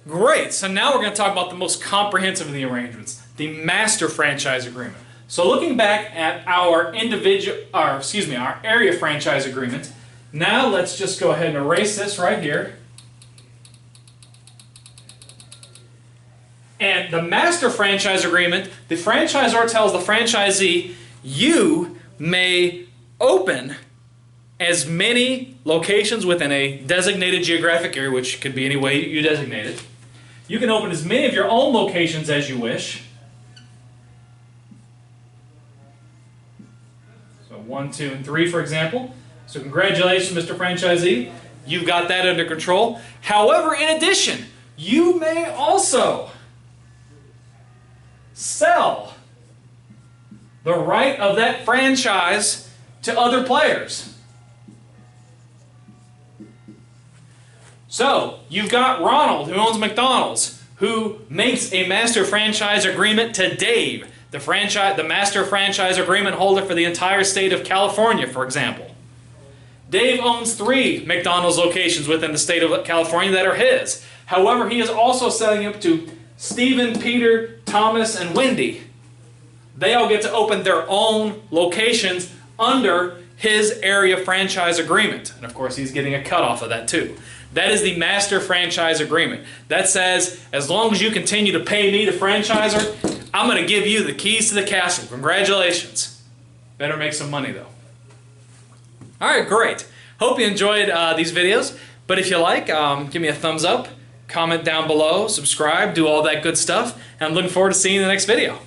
Great. So now we're going to talk about the most comprehensive of the arrangements, the master franchise agreement. So looking back at our our area franchise agreement, now let's just go ahead and erase this right here. And the master franchise agreement, the franchisor tells the franchisee, you may open as many locations within a designated geographic area, which could be any way you designate it. You can open as many of your own locations as you wish. So 1, 2, and 3, for example. So congratulations, Mr. Franchisee. You've got that under control. However, in addition, you may also sell the right of that franchise to other players. So, you've got Ronald, who owns McDonald's, who makes a master franchise agreement to Dave, the master franchise agreement holder for the entire state of California, for example. Dave owns 3 McDonald's locations within the state of California that are his. However, he is also selling it to Stephen, Peter, Thomas, and Wendy. They all get to open their own locations under his area franchise agreement. And of course, he's getting a cut off of that too. That is the master franchise agreement. That says, as long as you continue to pay me, the franchisor, I'm going to give you the keys to the castle. Congratulations. Better make some money though. Alright, great. Hope you enjoyed these videos. But if you like, give me a thumbs up, comment down below, subscribe, do all that good stuff. And I'm looking forward to seeing you in the next video.